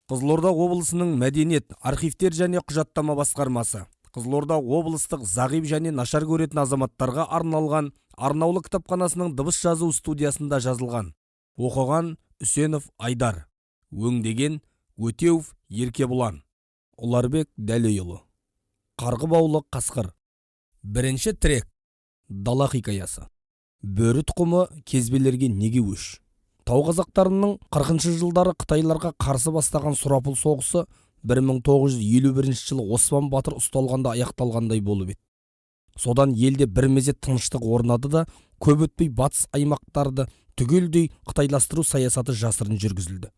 Қызылорда облысының мәдениет, архивтер және құжаттама басқармасы, Қызылорда облыстық зағип және нашар көретін азаматтарға арналған арнаулы кітапханасының дыбыс жазу студиясында жазылған. Оқыған Үсенов Айдар, өңдеген Өтеуов Еркебұлан, Ұларбек Дәлейұлы. Қарғы баулы қасқыр. Бірінші трек. Дала хикаясы. Бөрі тұқымы кезбелерге неге өш? Тау қазақтарының 40-шы жылдары Қытайларға қарсы бастаған сұрапыл соғысы 1951 жылы Осман батыр ұсталғанда аяқталғандай болып еді. Содан елде бір мезет тыныштық орнады да, көп өтпей батыс аймақтарды түгелдей қытайластыру саясаты жасырын жүргізілді.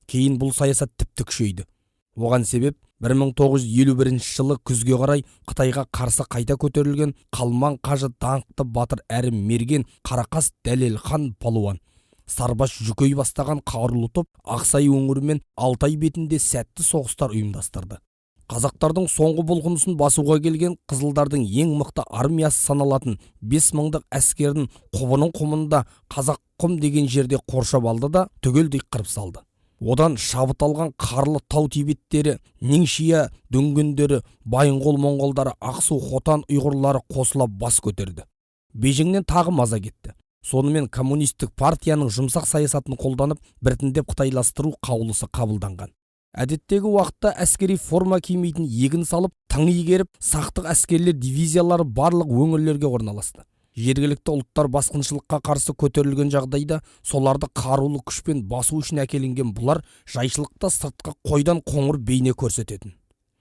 Кейін бұл саясат тіпті күшейді. Оған себеп 1951 жылы күзге қарай Қытайға қарсы қайта көтерілген Қалман қажы даңқты батыр әрі мерген Қарақас Дәлелхан палуан Сарбаш Жүкей бастаған қарулы топ Ақсай өңірі мен Алтай бетінде сәтті соғыстар ұйымдастырды. Қазақтардың соңғы бұлқынысын басуға келген қызылдардың ең мықты армиясы саналатын 5000-дық әскерін Құбының құмында Қазақ құм деген жерде қоршап алды да түгелдей қырып салды. Одан шабыт алған қарлы тау тибеттері, Неңшия дөңгендері, Байынғол моңғолдары, Ақсу Хотан ұйғырлары қосылап бас көтерді. Бейжіңнен тағы маза кетті. Сонымен коммунистік партияның жұмсақ саясатын қолданып, біртіндеп қытайластыру қаулысы қабылданған. Әдеттегі уақытта әскери форма кимейтін егін салып, тың игеріп, сақтық әскерлер дивизиялары барлық өңірлерге орналасты. Жергілікті ұлттар басқыншылыққа қарсы көтерілген жағдайда соларды қарулы күшпен басу үшін әкелінген бұлар жайшылықта сыртқа қойдан қоңыр бейне көрсететін.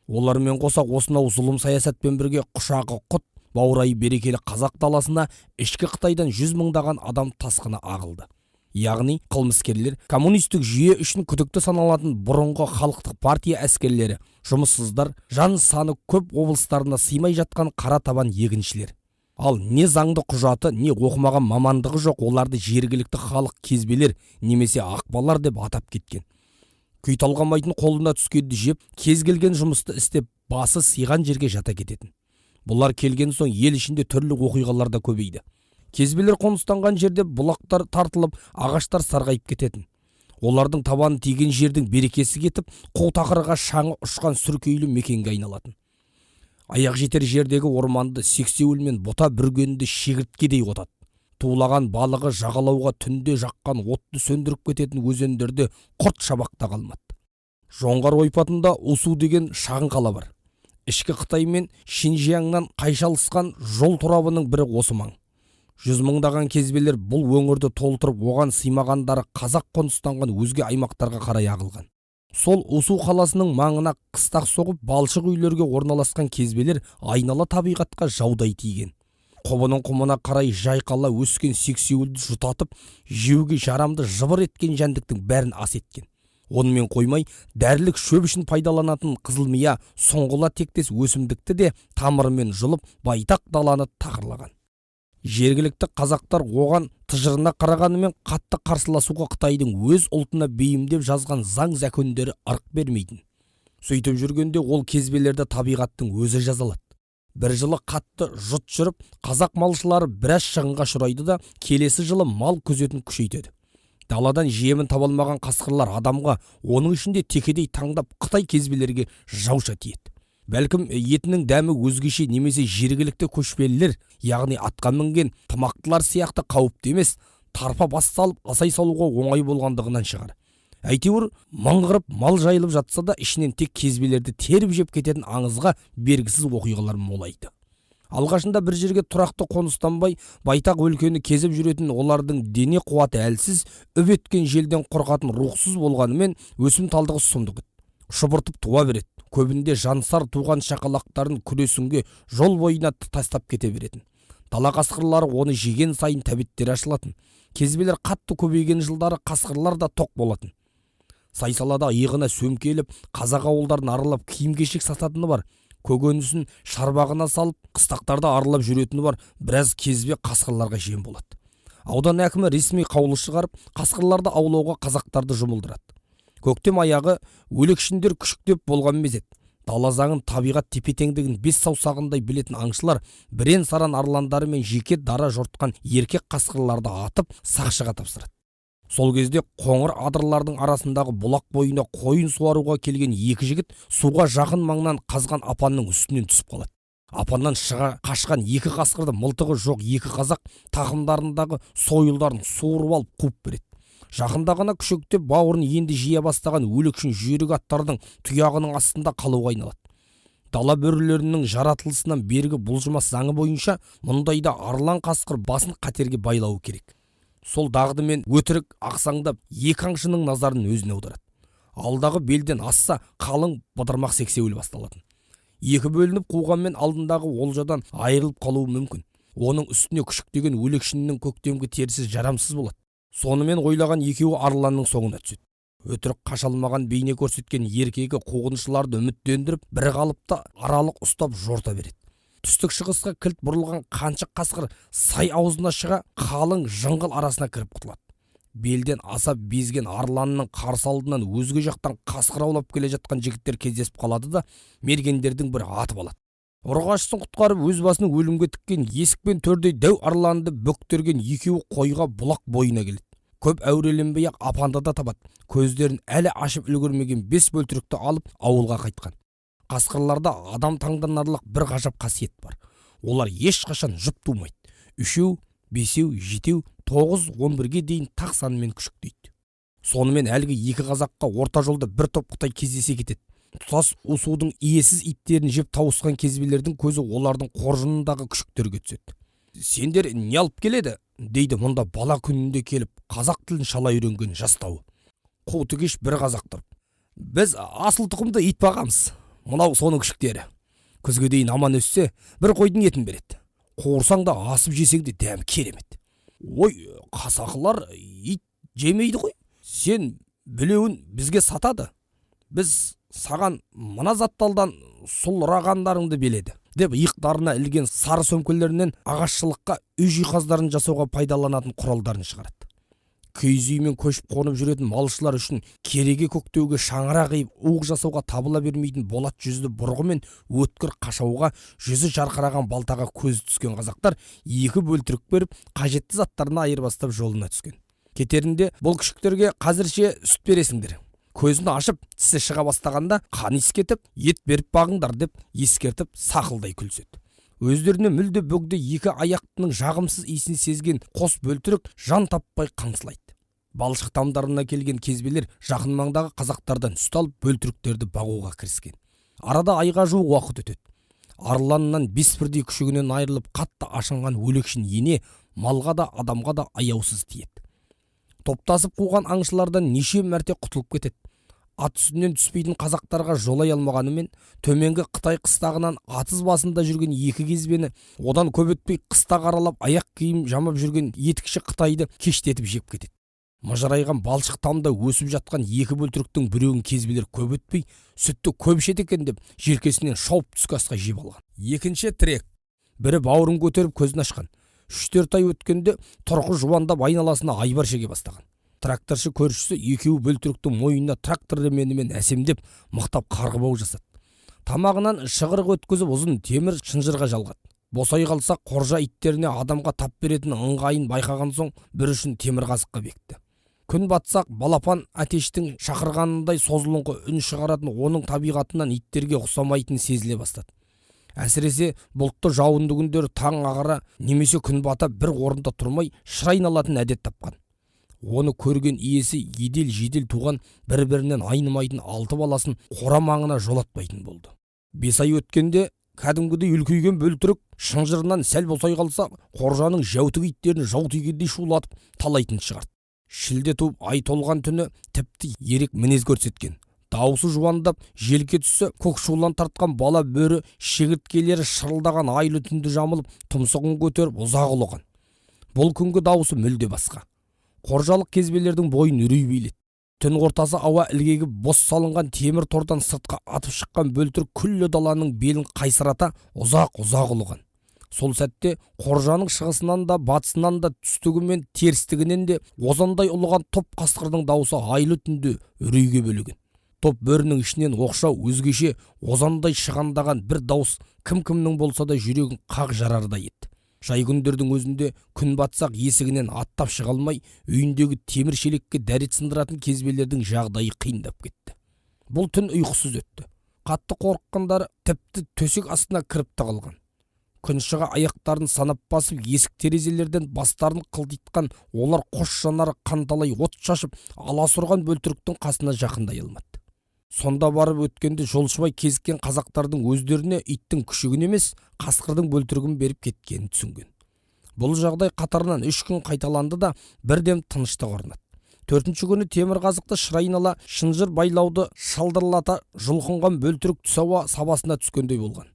Олармен қоса осынау зұлым саясатпен бірге құшағы құт, баурайы берекелі қазақ даласына ішкі Қытайдан 100 мыңдаған адам тасқыны ағылды. Яғни қылмыскерлер коммунистік жүйе үшін күдікті саналатын бұрынғы халықтық партия әскерлері, жұмыссыздар, жан саны көп облыстарына сыймай жатқан қара табан егіншілер. Ал не заңды құжаты, не оқымаған мамандығы жоқ оларды жергілікті халық кезбелер немесе ақбалар деп атап кеткен. Күй талғамайтын қолына түскенді жеп, кез келген жұмысты істеп, басы сыйған жерге жата кететін. Бұлар келген соң ел ішінде түрлі оқиғалар да көбейді. Кезбелер қоныстанған жерде бұлақтар тартылып, ағаштар сарғайып кететін. Олардың табаны тиген жердің берекесі кетіп, қу тақырға шаңы ұшқан сүркейлі мекенге айналатын. Аяқ жетер жердегі орманды сексеуіл мен бұта бүргенді шегірткедей отады. Туылаған балығы жағалауға түнде жаққан отты сөндіріп кететін өзендерде құрт шабақта қалмады. Жоңғар ойпатында Усу деген шағын қала бар. Ішкі Қытай мен Шинжияңнан қайшалысқан жол торабының бірі осы маң. 100 мыңдаған кезбелер бұл өңірді толтырып, оған сыймағандары қазақ қоныстанған өзге аймақтарға қарай ағылған. Сол Усу қаласының маңына қыстақ соғып, балшық үйлерге орналасқан кезбелер айнала табиғатқа жаудай тиген. Құбының құмына қарай жайқала өскен сексеуілді жұтатып, жеуге жарамды жыбыр еткен жәндіктің бәрін ас еткен. Онымен қоймай, дәрілік шөп үшін пайдаланатын қызылмия, соңғыла тектес өсімдікті де тамырымен жұлып, байтақ даланы тақырлаған. Жергілікті қазақтар оған тыжырына қарағанымен қатты қарсыласуға Қытайдың өз ұлтына бейімдеп жазған заң зәкөндері ырық бермейтін. Сөйтіп жүргенде ол кезбелерді табиғаттың өзі жазалады. Бір жылы қатты жұт жүріп, қазақ малшылары біраз шығынға ұшырайды да, келесі жылы мал күзетін күшейтеді. Даладан жемін табалмаған қасқырлар адамға, оның ішінде текедей таңдап Қытай кезбелерге жауша тиеді. Бәлкім етінің дәмі өзгеше немесе жергілікті көшпелілер, яғни атқа мінген тымақтылар сияқты қауіпті емес, тарпа бас салып асай салуға оңай болғандығынан шығар. Әйтеуір мыңғырып мал жайылып жатса да ішінен тек кезбелерді теріп жеп кететін аңызға бергісіз оқиғалар молайды. Алғашында бір жерге тұрақты қоныстанбай, байтақ өлкені кезіп жүретін олардың дене қуаты әлсіз, үп еткен желден қорқатын рухсыз болғанымен өсім талдығы сұмдық. Шұбыртып туа береді. Көбінде жансар туған шақалақтарын күресінге жол бойына тастап кете беретін. Дала қасқырлары оны жеген сайын тәбеттері ашылатын. Кезбелер қатты көбейген жылдары қасқырлар да тоқ болатын. Сайсалада иығына сөмкеліп, қазақ ауылдарын аралап киім-кешек сататыны бар. Көгөнісін шарбағына салып, қыстақтарда аралап жүретіні бар. Біраз кезбе қасқырларға жем болады. Аудан әкімі ресми қаулы шығарып, қасқырларды аулауға қазақтарды жұмылдырады. Көктем аяғы өлекшіндер күшіктеп болған мезет. Дала заңын, табиғат тепе-теңдігін 5 саусағындай білетін аңшылар бірен саран арландары мен жеке дара жортқан еркек қасқырларды атып сақшыға тапсырады. Сол кезде қоңыр адырлардың арасындағы бұлақ бойына қойын суаруға келген екі жігіт суға жақын маңнан қазған апанның үстінен түсіп қалады. Апаннан шыға қашқан екі қасқырды мылтығы жоқ екі қазақ тақымдарындағы сойылдарын суырып алып қуып береді. Жақында ғана күшектеп бауырын енді жия бастаған өлекшін жүйрік аттардың тұяғының астында қалуға айналады. Дала бөрілерінің жаратылысынан бергі бұлжымас заңы бойынша мұндайда арлан қасқыр басын қатерге байлауы керек. Сол дағдымен өтірік ақсаңдап екі аңшының назарын өзіне аударады. Алдағы белден асса қалың быдырмақ сексеуіл басталатын. Екі бөлініп қуғанмен алдындағы олжадан айырылып қалуы мүмкін. Оның үстіне күшіктеген өлекшіннің көктемгі терісі жарамсыз болады. Сонымен ойлаған екеуі арланның соңына түседі. Өтірік қашалмаған бейне көрсеткен еркегі қуғыншыларды үміттендіріп, бір қалыпта аралық ұстап жорта береді. Түстік шығысқа кілт бұрылған қаншық қасқыр сай аузына шыға қалың жыңғыл арасына кіріп құтылады. Белден асап безген арланның қарсы алдынан өзге жақтан қасқыр аулап келе жатқан жігіттер кездесіп қалады да мергендердің бір атып алады. Ұрғашысын құтқарып өз басын өлімге тіккен есік пен төрдей дәу арланды бөктерген екеуі қойға бұлақ бойына келеді. Көп әуреленбей ақ апанды да табады. Көздерін әлі ашып үлгермеген 5 бөлтірікті алып ауылға қайтқан. Қасқырларда адам таңданарлық бір ғажап қасиет бар. Олар ешқашан жұп тумайды. 3, 5, 7, 9, 11-ге дейін тақ санымен күшіктейді. Сонымен әлгі екі қазаққа орта жолда бір топ қытай кездесе кетеді. Тұтас усудың иесіз иттерін жеп тауысқан кезбелердің көзі олардың қоржынындағы күшіктерге түседі. Сендер не алып келеді? Дейді мұнда бала күнінде келіп қазақ тілін шала үйренген жастауы. Қутыгеш бір қазақ тұрып. Біз асыл тұқымды ит бағамыз. Мынау соның күшіктері. Күзге дейін аман өссе, бір қойдың етін береді. Қуырсаң да асып жесең де дәм керемет. Ой, қасақылар ит жемейді ғой. Сен білеуін бізге сатады. Біз саған мына затталдан сұлырағандарыңды беледі деп иықтарына ілген сары сөмкелерінен ағашшылыққа үй жиһаздарын жасауға пайдаланатын құралдарын шығарады. Киіз үймен көшіп қонып жүретін малшылар үшін кереге көктеуге шаңырақ қиып уық жасауға табыла бермейтін болат жүзді бұрғы мен өткір қашауға жүзі жарқыраған балтаға көз түскен қазақтар екі бөлтірік беріп қажетті заттарына айырбастап жолына түскен. Кетерінде бұл күшіктерге қазірше сүт бересіңдер. Көзін ашып, тісі шыға бастағанда қан иіскетіп, ет беріп бағыңдар деп ескертіп сақылдай күлседі. Өздеріне мүлде бөгде екі аяқтының жағымсыз иісін сезген қос бөлтірік жан таппай қаңсылайды. Балшық тамдарына келген кезбелер жақын маңдағы қазақтардан сүт алып бөлтіріктерді бағуға кіріскен. Арада айға жуық уақыт өтеді. Арланнан 5 бірдей күшігінен айырылып қатты ашынған өлекшін ене малға да адамға да аяусыз тиеді. Топтасып қуған аңшылардан неше мәрте құтылып кетеді. Ат үстінен түспейтін қазақтарға жолай алмағанымен, төменгі Қытай қыстағынан атыз басында жүрген екі кезбені, одан көп өтпей қыста қаралап аяқ киім жамап жүрген етікші Қытайды кештетіп жеп кетеді. Мыжырайған балшық тамда өсіп жатқан екі бөлтіріктің біреуін кезбелер көп өтпей, сүтті көп ішеді екен деп желкесінен шауып түскі асқа жеп алған. Екінші тірек. Бірі бауырын көтеріп көзін ашқан. 3-4 ай өткенде тұрқы жуандап айналасына айбар шеге бастаған. Тракторшы көршісі екеуі бөлтіріктің мойнына трактор ременімен әсемдеп мықтап қарғыбау жасады. Тамағынан шығырық өткізіп ұзын темір шынжырға жалғады. Босай қалса қоржа иттеріне адамға тап беретін ыңғайын байқаған соң бір үшін темір қазыққа бекті. Күн батсақ балапан әтештің шақырғанындай созылыңқы үн шығаратын оның табиғатынан иттерге ұқсамайтын сезіле бастады. Әсіресе бұлтты жауынды күндері таң ағара немесе күн бата бір орында тұрмай шырайын алатын әдет тапқан. Оны көрген иесі едел-жедел туған бір-бірінен айнымайтын 6 баласын қора маңына жолатпайтын болды. 5 ай өткенде кәдімгідей үлкейген бөлтірік шынжырынан сәл босай қалса қоржаның жәутік иттерін жау тигендей шулатып талайтын шығарды. Шілде туып ай толған түні тіпті ерек мінез көрсеткен. Дауысы жуандап, желке түсі көк шулан тартқан бала бөрі шегірткелері шырылдаған айлы түнді жамылып, тұмсығын көтеріп ұзақ ұлыған. Бұл күнгі дауысы мүлде басқа. Қоржалық кезбелердің бойын үрей биледі. Түн ортасы ауа ілгегі бос салынған темір тордан сыртқа атып шыққан бөлтір күллі даланың белін қайсырата ұзақ ұлыған. Сол сәтте қоржаның шығысынан да батысынан да түстігі мен терістігінен де озандай ұлыған топ қасқырдың дауысы айлы түнде үрейге бөлеген. Топ бөрінің ішінен оқшау өзгеше озандай шығандаған бір дауыс кім-кімнің болса да жүрегін қақ жарардай етті. Жай күндердің өзінде күн батсақ есігінен аттап шыға алмай, үйіндегі темір шелекке дәрет сындыратын кезбелердің жағдайы қиындап кетті. Бұл түн ұйқысыз өтті. Қатты қорыққандары тіпті төсек астына кіріп тығылған. Күн шыға аяқтарын санап басып, есік терезелерден бастарын қылтитқан олар қос жанары қанталай от шашып, аласұрған бөлтіріктің қасына жақындай алмады. Сонда барып өткенде жолшыбай кезіккен қазақтардың өздеріне иттің күшігін емес, қасқырдың бөлтірігін беріп кеткенін түсінген. Бұл жағдай қатарынан 3 күн қайталанды да бірден тыныштық орнады. 4-ші күні темір қазықты шырайнала шынжыр байлауды шалдырлата жұлқынған бөлтірік түс ауа сабасына түскендей болған.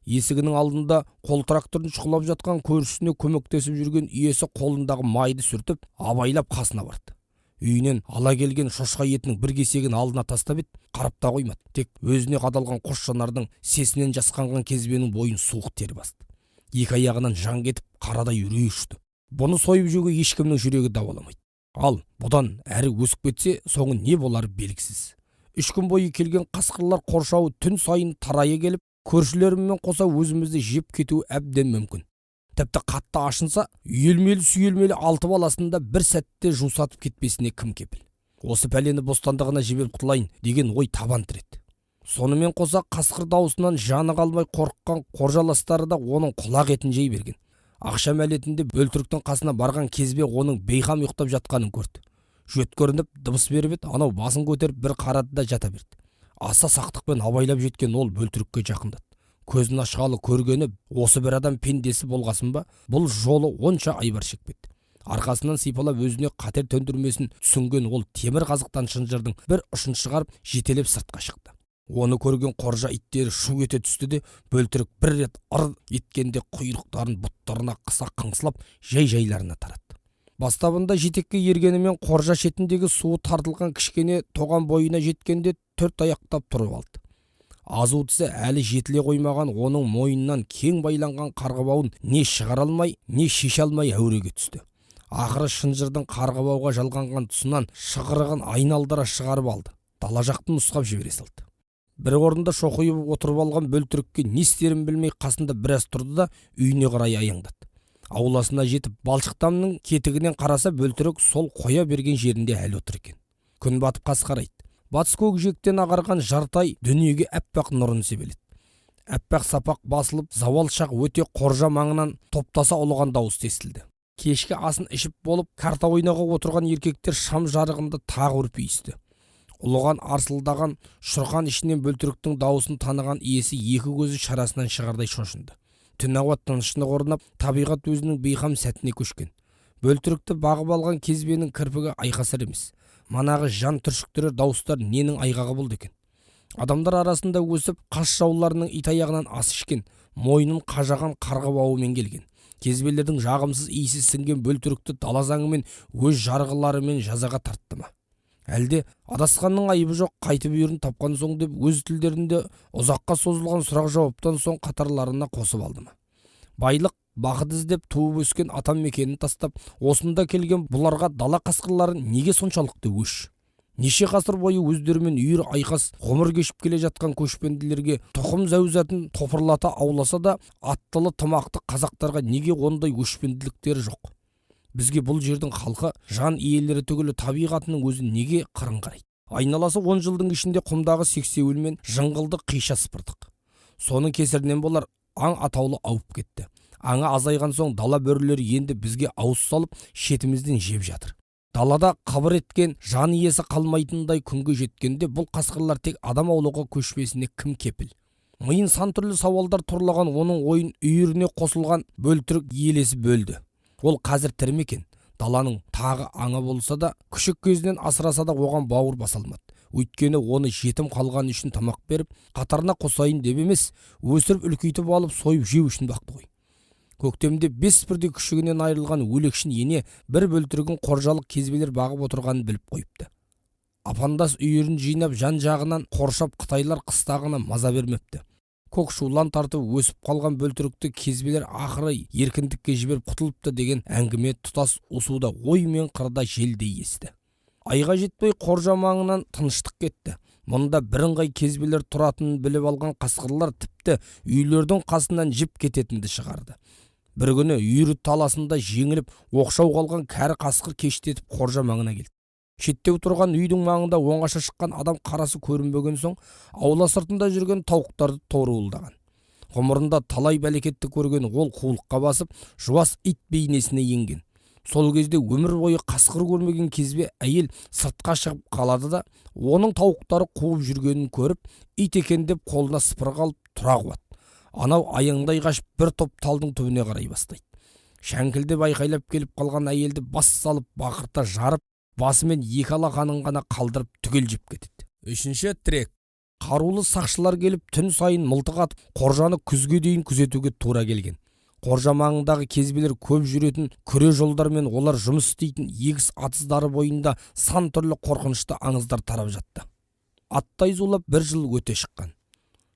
Есігінің алдында қолтракторын шұқылап жатқан көршісіне көмектесіп жүрген иесі қолындағы майды сүртіп, абайлап қасына барды. Үйінен ала келген шошқа етінің бір кесегін алдына тастап еді, қарап та қоймады. Тек өзіне қадалған қос жанардың сесінен жасқанған кезбенің бойын суық тер басты. Екі аяғынан жан кетіп, қарадай үрей ұшты. Бұны сойып жеуге ешкімнің жүрегі дауаламайды. Ал бұдан әрі өсіп кетсе, соңы не болары белгісіз. 3 күн бойы келген қасқырлар қоршауы түн сайын тарайы келіп, көршілеріммен қоса өзімізді жеп кетуі әбден мүмкін. Тіпті қатты ашынса, үйелмелі-сүйелмелі 6 баласында бір сәтте жусатып кетпесіне кім кепіл. Осы пәлені бостандығына жіберіп құтылайын деген ой табан тіреді. Сонымен қоса қасқыр даусынан жаны қалмай қорыққан қоржаластары да оның құлақ етін жей берген. Ақшам әлетінде бөлтіріктің қасына барған кезбе оның бейхам ұйықтап жатқанын көрді. Жөткөрініп дыбыс беріп еді, анау басын көтеріп бір қарады да жата берді. Аса сақтықпен абайлап жеткен ол бөлтірікке жақындады. Көзін ашқалы көргені осы бір адам пендесі болғасын ба, бұл жолы онша айбар шекпеді. Арқасынан сипалап өзіне қатер төндірмесін түсінген ол темір қазықтан шынжырдың бір ұшын шығарып жетелеп сыртқа шықты. Оны көрген қоржа иттері шу ете түсті де, бөлтірік бір рет ыр еткенде құйрықтарын бұттарына қыса қыңсылап жай-жайларына таратты. Бастабында жетекке ергенімен қоржа шетіндегі суы тартылған кішкене тоған бойына жеткенде 4 аяқтап тұрып алды. Азу тісі әлі жетіле қоймаған оның мойнынан кең байланған қарғыбауын не шығара алмай, не шеше алмай әуреге түсті. Ақыры шынжырдың қарғыбауға жалғанған тұсынан шығырығын айналдыра шығарып алды. Дала жақтың нұсқап жібере салды. Бір орында шоқиып отырып алған бөлтірікке не істерін білмей қасында біраз тұрды да үйіне қарай аяңдады. Ауласына жетіп балшықтамның кетігінен қараса, бөлтірік сол қоя берген жерінде әлі отыр екен. Күн батып қас қарайды. Батыс көкжиектен ағарған жартай дүниеге әппақ нұрын себеледі. Әппақ сапақ басылып, завал шақ өте қоржа маңынан топтаса ұлыған дауыс естілді. Кешкі асын ішіп болып, карта ойнауға отырған еркектер шам жарығында тағы үрпиісті. Ұлыған арсылдаған шұрқан ішінен бөлтіріктің дауысын таныған иесі екі көзі шарасынан шығардай шошынды. Түн ауа тыныштық орнап, табиғат өзінің бейқам сәтіне көшкен. Бөлтірікті бағып алған кезбенің кірпігі айқасар емес. Манағы жан түршіктірер дауыстар ненің айғағы болды екен. Адамдар арасында өсіп, қас жауларының итаяғынан ас ішкен, мойнын қажаған қарғыбауымен келген. Кезбелердің жағымсыз иісі сіңген бөлтірікті дала заңымен өз жарғыларымен жазаға тартты ма? Әлде адасқанның айыбы жоқ, қайтып үйірін тапқан соң деп өз тілдерінде ұзаққа созылған сұрақ жауаптан соң қатарларына қосып алды ма? Байлық, бақыт іздеп туып өскен атам мекенін тастап, осында келген бұларға дала қасқырларын неге соншалықты өш? Неше ғасыр бойы өздерімен үйір айқас ғұмыр кешіп келе жатқан көшпенділерге тұқым зәузатын топырлата ауласа да, аттылы тымақты қазақтарға неге ондай өшпенділіктері жоқ? Бізге бұл жердің халқы, жан иелері түгілі табиғатының өзі неге қырын қарайды? Айналасы 10 жылдың ішінде құмдағы сексеуіл мен жыңғылды қиша сыпырдық. Соның кесірінен болар аң атаулы ауып кетті. Аңы азайған соң дала бөрілері енді бізге ауыз салып шетімізден жеп жатыр. Далада қабыр еткен жан иесі қалмайтындай күнге жеткенде бұл қасқырлар тек адам аулауға көшпесіне кім кепіл? Миын сан түрлі сауалдар тұрлаған оның ойын үйіріне қосылған бөлтірік елесі бөлді. Ол қазір тірі ме екен? Даланың тағы аңы болса да, күшік кезінен асыраса да оған бауыр баса алмады. Өйткені оны жетім қалған үшін тамақ беріп, қатарына қосайын деп емес, өсіріп үлкейтіп алып сойып жеу үшін бақты ғой. Көктемде 5 бірдей күшігінен айырылған өлекшін ене бір бөлтірігін қоржалық кезбелер бағып отырғанын біліп қойыпты. Апандас үйірін жинап жан-жағынан қоршап қытайлар қыстағына маза бермепті. Көк шулан тартып өсіп қалған бөлтірікті кезбелер ақыры еркіндікке жіберіп құтылыпты деген әңгіме тұтас усуда ой мен қырда желдей есті. Айға жетпей қоржа маңынан тыныштық кетті. Мұнда бірыңғай кезбелер тұратынын біліп алған қасқырлар тіпті үйлердің қасынан жіп кететінді шығарды. Бір күні үйірі таласында жеңіліп оқшау қалған кәрі қасқыр кештетіп қоржа маңына келді. Шеттеу тұрған үйдің маңында оңаша шыққан адам қарасы көрінбеген соң аула сыртында жүрген тауықтарды торуылдаған. Ғұмырында талай бәлекетті көрген ол қулыққа басып жуас ит бейнесіне енген. Сол кезде өмір бойы қасқыр көрмеген кезбе әйел сыртқа шығып қалады да оның тауықтары қуып жүргенін көріп ит екен деп қолына сыпырға алып тұра қуады. Анау аяңдай қашып бір топ талдың түбіне қарай бастайды. Шәңкілдеп айқайлап келіп қалған әйелді бас салып бақырта жарып басымен екі алақанын ғана қалдырып түгел жеп кетеді. Үшінші трек. Қарулы сақшылар келіп түн сайын мылтық атып қоржаны күзге дейін күзетуге тура келген. Қоржа маңындағы кезбелер көп жүретін күре жолдар мен олар жұмыс істейтін егіс атыздары бойында сан түрлі қорқынышты аңыздар тарап жатты. Аттай зулап бір жыл өте шыққан.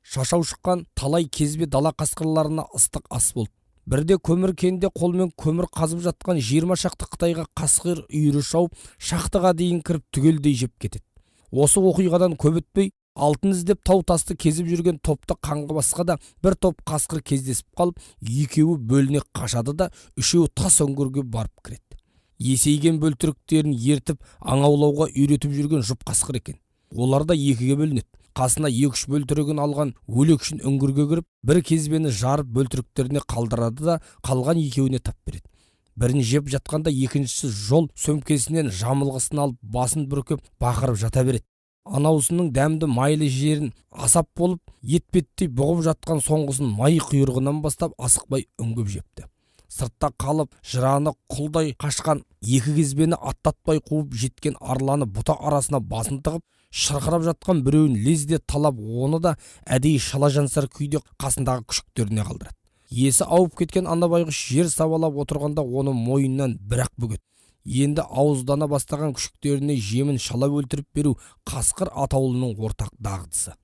Шашау шыққан талай кезбе дала қасқырларына ыстық ас болды. Бірде көмір кенде қолмен көмір қазып жатқан 20 шақты Қытайға қасқыр үйірі шауып шақтыға дейін кіріп түгелдей жеп кетеді. Осы оқиғадан көп өтпей алтын іздеп тау тасты кезіп жүрген топты қанға басқа да бір топ қасқыр кездесіп қалып, екеуі бөліне қашады да үшеуі тас өңгірге барып кіреді. Есейген бөлтіріктерін ертіп аң аулауға үйретіп жүрген жұп қасқыр екен. Олар да екіге бөлінеді. Қасына 2-3 бөлтірігін алған өлекшін үңгірге кіріп, бір кезбені жарып бөлтіріктеріне қалдырады да қалған екеуіне тап береді. Бірін жеп жатқанда екіншісі жол сөмкесінен жамылғысын алып басын бүркеп бақырып жата береді. Анаусының дәмді майлы жерін асап болып, етпеттей бұғып жатқан соңғысын май құйрығынан бастап асықпай үңгіп жепті. Сыртта қалып, жыраны құлдай қашқан екі кезбені аттатпай қуып жеткен арланы бұта арасына басын тығып, шырқырап жатқан біреуін лезде талап, оны да әдейі шалажансар күйде қасындағы күшіктеріне қалдырады. Есі ауып кеткен ана байғұс жер сабалап отырғанда оны мойнынан бір-ақ бүгеді. Енді ауыздана бастаған күшіктеріне жемін шалап өлтіріп беру қасқыр атаулының ортақ дағдысы.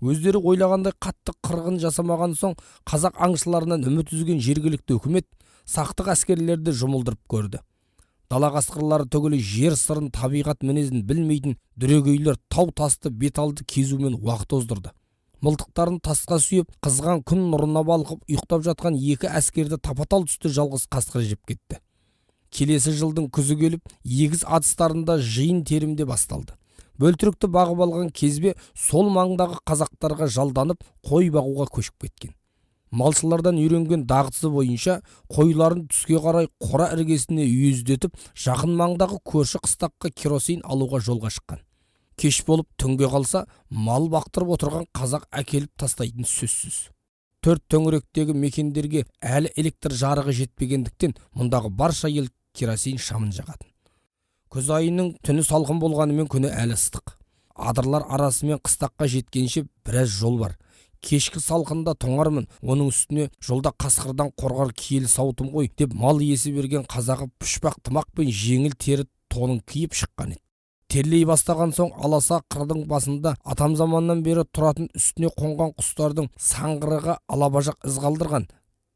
Өздері ойлағандай қатты қырғын жасамаған соң қазақ аңшыларынан үміт үзген жергілікті үкімет сақтық әскерлерді жұмылдырып көрді. Дала қасқырлары түгілі жер сырын, табиғат мінезін білмейтін дүрегейлер тау тасты беталды кезумен уақыт оздырды. Мылтықтарын тасқа сүйеп, қызған күн нұрына балқып ұйықтап жатқан екі әскерді тапатал түсті жалғыз қасқыр жеп кетті. Келесі жылдың күзі келіп, егіс атыстарында жиын терімде басталды. Бөлтірікті бағып алған кезбе сол маңдағы қазақтарға жалданып, қой бағуға көшіп кеткен. Малшылардан үйренген дағдысы бойынша қойларын түске қарай қора іргесіне үйіздетіп, жақын маңдағы көрші қыстаққа керосин алуға жолға шыққан. Кеш болып түнге қалса, мал бақтырып отырған қазақ әкеліп тастайтын сөзсіз. Төрт төңіректегі мекендерге әлі электр жарығы жетпегендіктен мұндағы барша ел керосин шамын жағатын. Күз айының түні салқын болғанымен күні әлі ыстық. Адырлар арасымен қыстаққа жеткенше біраз жол бар. Кешкі салқында тоңармын, оның үстіне жолда қасқырдан қорғар киелі сауытым ғой деп мал иесі берген қазағы пұшпақ тымақ пен жеңіл тері тонын киіп шыққан еді. Терлей бастаған соң аласа қырдың басында атам заманнан бері тұратын үстіне қонған құстардың саңғырығы алабажақ із қалдырған.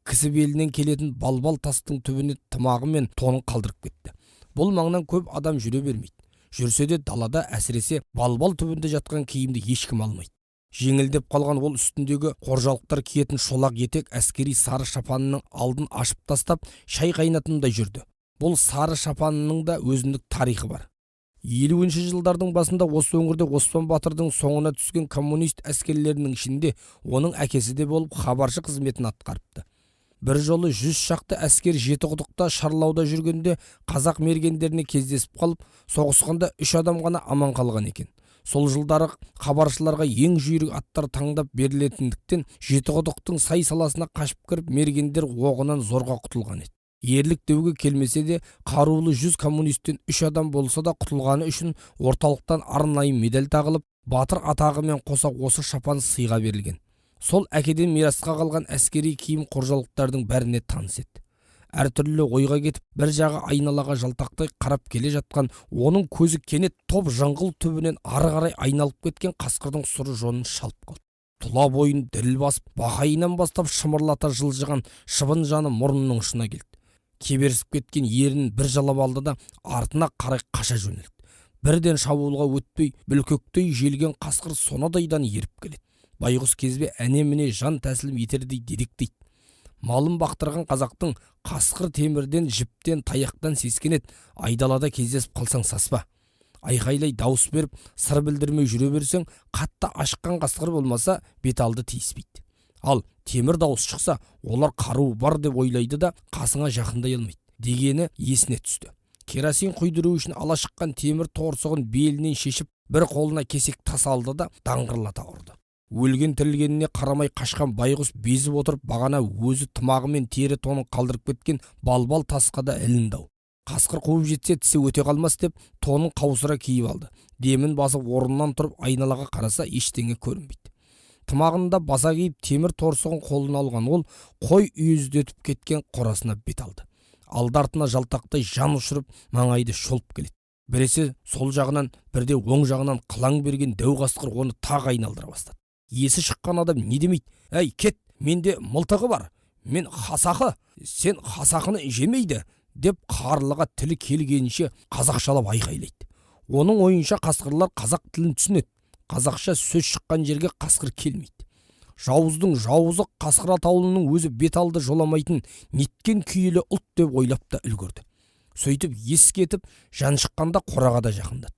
Кісі белінен келетін балбал тастың түбіне тымағы мен тонын қалдырып кетті. Бұл маңнан көп адам жүре бермейді. Жүрсе де далада әсіресе балбал түбінде жатқан киімді ешкім алмайды. Жеңілдеп қалған ол үстіндегі қоржалықтар киетін шолақ етек әскери сары шапанының алдын ашып тастап шай қайнатындай жүрді. Бұл сары шапанының да өзіндік тарихы бар. 50-ші жылдардың басында осы өңірде Оспан Батырдың соңына түскен коммунист әскерлерінің ішінде оның әкесі де болып хабаршы қызметін атқарыпты. Бір жолы 100 шақты әскер Жетіқұдықта шарлауда жүргенде қазақ мергендеріне кездесіп қалып, соғысқанда 3 адам ғана аман қалған екен. Сол жылдары хабаршыларға ең жүйрік аттар таңдап берілетіндіктен Жетіқұдықтың сай саласына қашып кіріп мергендер оғынан зорға құтылған еді. Ерлік деуге келмесе де қарулы 100 коммунисттен 3 адам болса да құтылғаны үшін орталықтан арнайы медаль тағылып, батыр атағымен қоса осы шапан сыйға берілген. Сол әкеден мирасқа қалған әскери киім қоржалықтардың бәріне таныс еді. Әртүрлі ойға кетіп, бір жағы айналаға жалтақтай қарап келе жатқан, оның көзі кенет топ жыңғыл түбінен ары қарай айналып кеткен қасқырдың сұры жонын шалып қалды. Тұла бойын діріл басып, бақайынан бастап шымырлата жылжыған шыбын жаны мұрнының ұшына келді. Кеберсіп кеткен ерін бір жалап алды да артына қарай қаша жөнелді. Бірден шабуылға өтпей, бүлкөктей желген қасқыр сонадайдан еріп келеді. Байғұс кезбе әне-міне жан тәсілім етердей дедектейді. Малын бақтырған қазақтың қасқыр темірден, жіптен, таяқтан сескенет. Айдалада кездесіп қалсаң саспа. Айқайлай дауыс беріп, сыр білдірмей жүре берсең, қатты ашыққан қасқыр болмаса, бет алды тиіспейді. Ал темір дауыс шықса, олар қару бар деп ойлайды да қасыңа жақындай алмайды дегені есіне түсті. Керосин құйдыру үшін ала шыққан темір торсығын белінен шешіп, бір қолына кесек тас алды да даңғырлата ұрды. Өлген тірілгеніне қарамай қашқан байғұс безіп отырып, бағана өзі тымағы мен тері тонын қалдырып кеткен балбал тасқа да ілінді. Қасқыр қуып жетсе тісі өте қалмас деп тонын қаусыра киіп алды. Демін басып орнынан тұрып айналаға қараса ештеңе көрінбейді. Тымағында баса киіп темір торсығын қолына алған ол қой үйіздетіп кеткен қорасына бет алды. Алды-артына жалтақтай жан ұшырып маңайды шолып келеді. Біресе сол жағынан, бірде оң жағынан қылаң берген дәу қасқыр оны тағы айналдыра бастады. Есі шыққан адам не демейді? Әй, кет, менде мылтығы бар, мен хасақы, сен хасақыны жемейді, деп қарлыға тілі келгенше қазақшалап айқайлайды. Оның ойынша қасқырлар қазақ тілін түсінеді. Қазақша сөз шыққан жерге қасқыр келмейді. Жауыздың жауызы қасқыр атаулының өзі бет алды жоламайтын неткен күйелі ұлт деп ойлап та үлгірді. Сөйтіп ес кетіп, жан шыққанда қораға да жақындады.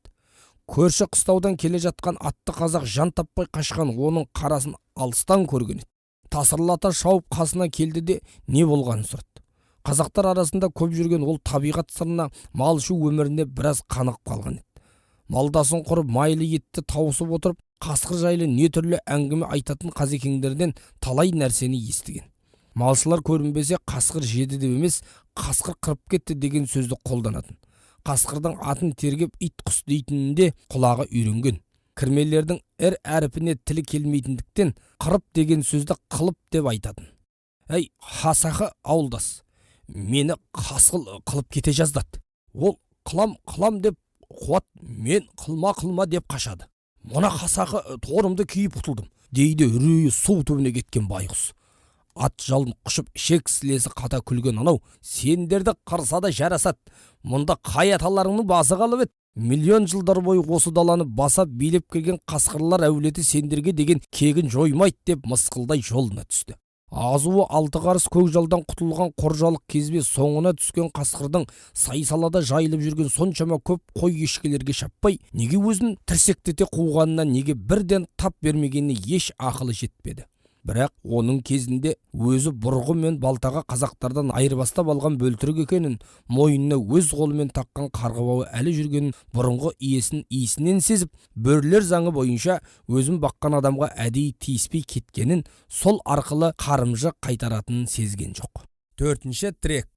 Көрші қыстаудан келе жатқан атты қазақ жан таппай қашқан оның қарасын алыстан көрген еді. Тасырлата шауып қасына келді де не болғанын сұрады. Қазақтар арасында көп жүрген ол табиғат сырына, малшы өміріне біраз қанық қалған еді. Малдасын құрып, майлы етті тауысып отырып, қасқыр жайлы не түрлі әңгіме айтатын қазекеңдерден талай нәрсені естіген. Малшылар көрінбесе қасқыр жеді деп емес, қасқыр қырып кетті деген сөзді қолданатын. Қасқырдың атын тергеп ит құс дейтінінде құлағы үйренген. Кірмелердің әрпіне тілі келмейтіндіктен қырып деген сөзді қылып деп айтатын. Әй, хасақы ауылдас, мені қасқыл қылып кете жаздады. Ол қылам деп қуат, мен қылма деп қашады. Мұна хасақы торымды киіп ұтылдым, дейді үрейі су түбіне кеткен байғұс. Ат жалын құшып ішек сілесі қата күлген анау, сендерді қырса да жарасады. Мұнда қай аталарыңның басы қалып еді? Миллион жылдар бойы осы даланы басап билеп келген қасқырлар әулеті сендерге деген кегін жоймайды деп мысқылдай жолына түсті. Азуы алты қарыс көкжалдан құтылған қоржалық кезбе соңына түскен қасқырдың сайсалада жайылып жүрген соншама көп қой ешкілерге шаппай, неге өзін тірсектете қуғанына, неге бірден тап бермегеніне еш ақылы жетпеді. Бірақ оның кезінде өзі бұрғы мен балтаға қазақтардан айырбастап алған бөлтірік екенін, мойнына өз қолымен таққан қарғыбауы әлі жүргенін бұрынғы иісінен сезіп, бөрілер заңы бойынша өзін баққан адамға әдейі тиіспей кеткенін, сол арқылы қарымжы қайтаратынын сезген жоқ. 4-ші трек.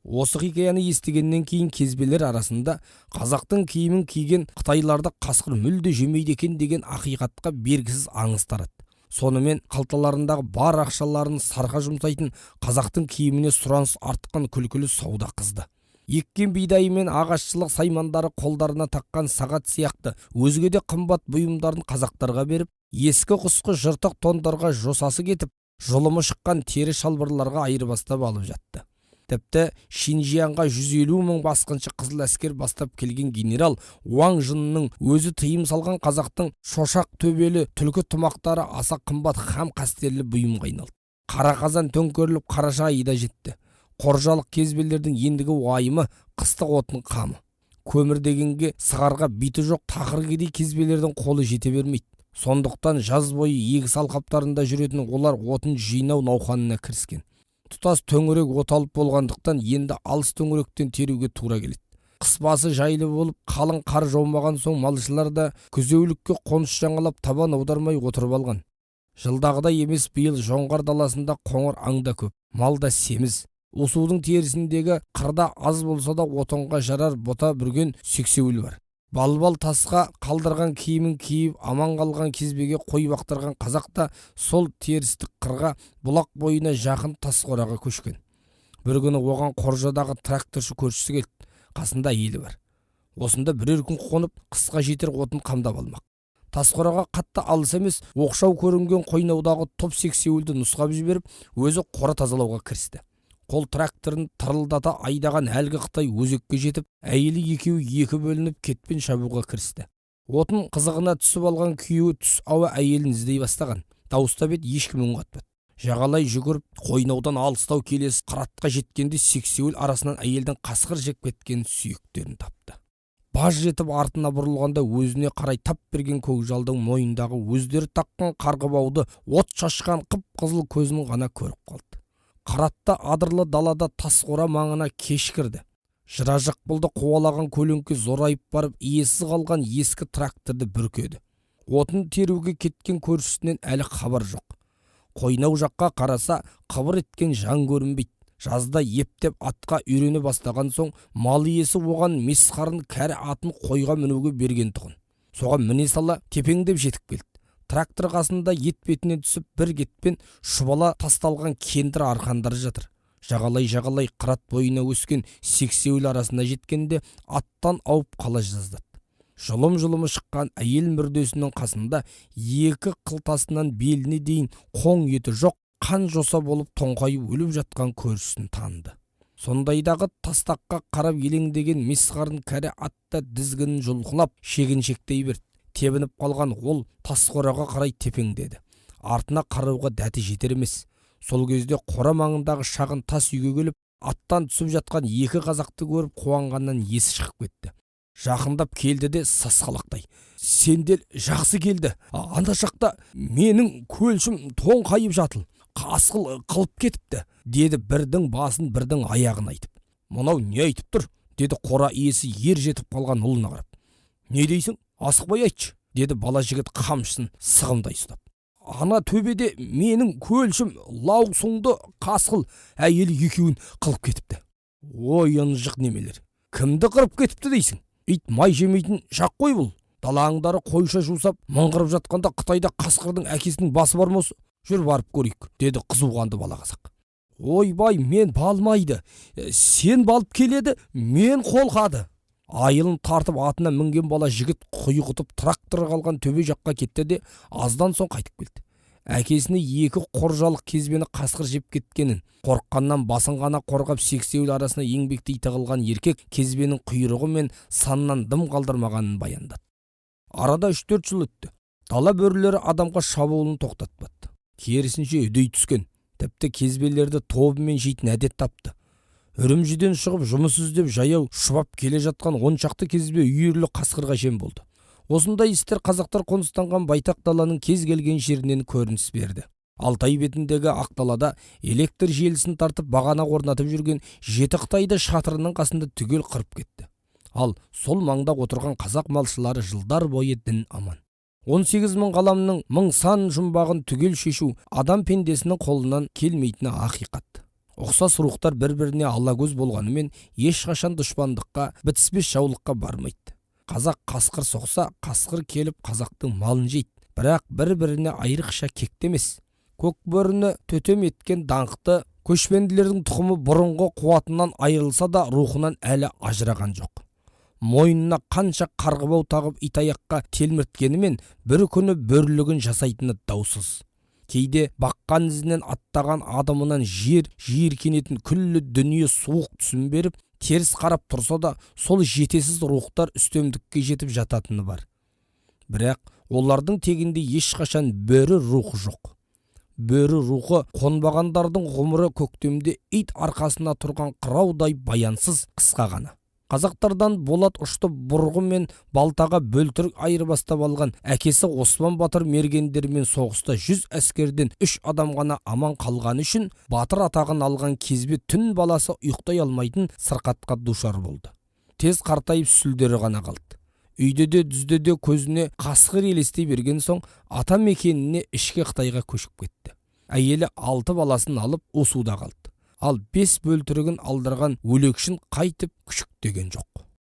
Осы хикаяны естігеннен кейін кезбелер арасында қазақтың киімін киген қытайларды қасқыр мүлде жемейді екен деген ақиқатқа бергісіз аңыз тарады. Сонымен қалталарындағы бар ақшаларын сарға жұмсайтын қазақтың киіміне сұраныс артқан күлкілі сауда қызды. Еккен бидайы мен ағашшылық саймандары қолдарына таққан сағат сияқты өзге де қымбат бұйымдарын қазақтарға беріп, ескі құсқы жыртық тондарға жосасы кетіп, жолымы шыққан тері шалбырларға айырбастап алып жатты. Тіпті Шинжиянға 150 мың басқыншы қызыл әскер бастап келген генерал Уаң Жынның өзі тыйым салған қазақтың шошақ төбелі түлкі тымақтары аса қымбат һәм қастерлі бұйымға айналды. Қара қазан төңкеріліп қараша айы да жетті. Қоржалық кезбелердің ендігі уайымы қыстық отын қамы. Көмір дегенге сығарға биті жоқ тақыр кедей кезбелердің қолы жете бермейді. Сондықтан жаз бойы егіс алқаптарында жүретін олар отын жинау науқанына кіріскен. Тұтас төңірек оталып болғандықтан енді алыс төңіректен теруге тура келеді. Қыс басы жайлы болып, қалың қар жаумаған соң малшылар да күзеулікке қоныс жаңалап табан аудармай отырып алған. Жылдағыдай емес, биыл жоңғар даласында қоңыр аңда көп, мал да семіз. Осудың терісіндегі қырда аз болса да отынға жарар бота бүрген сексеуіл бар. Балбал тасқа қалдырған киімін киіп, аман қалған кезбеге қой бақтырған қазақ та сол терістік қырға бұлақ бойына жақын тас қораға көшкен. Бір күні оған Қоржадағы тракторшы көршісі келді. Қасында әйелі бар. Осында бірер күн қонып, қысқа жетер отын қамдап алмақ. Тас қораға қатты алыс емес, оқшау көрінген қойнаудағы топ сексеуілді нұсқап жіберіп, өзі қора тазалауға кірісті. Қол тракторын тырылдата айдаған әлгі Қытай өзекке жетіп, әйелі екеуі екі бөлініп кетпен шабуға кірісті. Отын қызығына түсіп алған күйеуі түс ауа әйелін іздей бастаған. Дауыстап еді, ешкім үн қатпады. Жағалай жүгіріп, қойнаудан алыстау келесі қыратқа жеткенде сексеуіл арасынан әйелдің қасқыр жеп кеткен сүйектерін тапты. Баж жетіп артына бұрылғанда өзіне қарай тап берген көкжалдың мойнындағы өздері таққан қарғыбауды от шашқан қып-қызыл көзін ғана көріп қалды. Қыратта адырлы далада тас қора маңына кешкірді. Жыражық бұлды қуалаған көлеңке зорайып барып, иесіз қалған ескі тракторды бүркеді. Отын теруге кеткен көршісінен әлі хабар жоқ. Қойнау жаққа қараса, қыбыр еткен жан көрінбейді. Жазда ептеп атқа үйрене бастаған соң, мал иесі оған месқарын кәрі атын қойға мінуге берген тұғын. Соған міне сала тепеңдеп жетіп келді. Трактор қасында ет бетіне түсіп бір кетпен шұбала тасталған кендір арқандары жатыр. Жағалай қырат бойына өскен сексеуіл арасына жеткенде аттан ауып қала жаздады. Жұлым-жұлымы шыққан әйел мүрдесінің қасында екі қылтасынан беліне дейін қоң еті жоқ, қан жоса болып тоңқайып өліп жатқан көршісін таныды. Сондайдағы тастаққа қарап елеңдеген месқарын кәрі атта дізгінін жұлқылап шегіншектей берді. Тебініп қалған ол тас қораға қарай тепеңдеді. Артына қарауға дәті жетер емес. Сол кезде қора маңындағы шағын тас үйге келіп, аттан түсіп жатқан екі қазақты көріп қуанғаннан есі шығып кетті. Жақындап келді де сасқалақтай: "Сендер жақсы келді. Анда жақта менің көлшім тоңқайып жатыл. Қасқыл қылып кетіпті", деді бірдің басын бірдің аяғын айтып. "Мынау не айтып тұр?" деді қора иесі ер жетіп қалған ұлына қарап. "Не дейсің? Асықпай айтшы", деді бала жігіт қамшысын сығымдай ұстап. "Ана төбеде менің көлшім лаусұңды қасқыл әйелі екеуін қылып кетіпті." "Ой, ынжық немелер. Кімді қырып кетіпті дейсің? Ит май жемейтін жақ қой бұл. Далаңдары қойша жусап мыңғырып жатқанда Қытайда қасқырдың әкесінің басы бар ма осы? Жүр барып көрейік", деді қызуғанды бала қазақ. "Ойбай, мен балмайды. Сен балып келеді, мен қолқады." Айылын тартып атына мінген бала жігіт құйғытып трактор қалған төбе жаққа кетті де аздан соң қайтып келді. Әкесіне екі қоржалық кезбені қасқыр жеп кеткенін, қорыққаннан басын ғана қорғап сексеуіл арасына еңбектей тығылған еркек кезбенің құйрығы мен саннан дым қалдырмағанын баяндады. Арада 3-4 жыл өтті. Дала бөрілері адамға шабуылын тоқтатпады. Керісінше үдей түскен, тіпті кезбелерді тобымен жейтін әдет тапты. Үрімжіден шығып жұмыс іздеп жаяу шұбап келе жатқан 10 шақты кезбе үйірлі қасқырға жем болды. Осындай істер қазақтар қоныстанған байтақ даланың кез келген жерінен көрініс берді. Алтай бетіндегі Ақталада электр желісін тартып бағана орнатып жүрген 7 Қытайды шатырының қасында түгел қырып кетті. Ал сол маңда отырған қазақ малшылары жылдар бойы дін аман. 18 мың ғаламның мың сан жұмбағын түгел шешу адам пендесінің қолынан келмейтіні ақиқат. Ұқсас рухтар бір-біріне аллакөз болғанымен ешқашан дұшпандыққа, бітіспес жаулыққа бармайды. Қазақ қасқыр соқса, қасқыр келіп қазақтың малын жейді. Бірақ бір-біріне айрықша кектемес. Көкбөріні төтем еткен даңқты көшпенділердің тұқымы бұрынғы қуатынан айырылса да рухынан әлі ажыраған жоқ. Мойнына қанша қарғыбау тағып итаяққа телмірткенімен бір күні бөрлігін жасайтыны даусыз. Кейде баққан ізінен аттаған адамынан жер жиіркенетін күллі дүние суық түсін беріп, теріс қарап тұрса да сол жетесіз рухтар үстемдікке жетіп жататыны бар. Бірақ олардың тегінде ешқашан бөрі рухы жоқ. Бөрі рухы қонбағандардың ғұмыры көктемде ит арқасына тұрған қыраудай баянсыз қысқа ғана. Қазақтардан болат ұшты бұрғы мен балтаға бөлтірік айырбастап алған әкесі Осман Батыр мергендермен соғыста 100 әскерден 3 адам ғана аман қалғаны үшін батыр атағын алған кезбе түн баласы ұйықтай алмайтын сырқатқа душар болды. Тез қартайып сүлдері ғана қалды. Үйде де дүзде де көзіне қасқыр елестей берген соң ата мекеніне ішкі Қытайға көшіп кетті. Әйелі 6 баласын алып Осуда қалды. Ал 5 бөлтірігін алдырған өлекшін қайтып күшіктеген жоқ.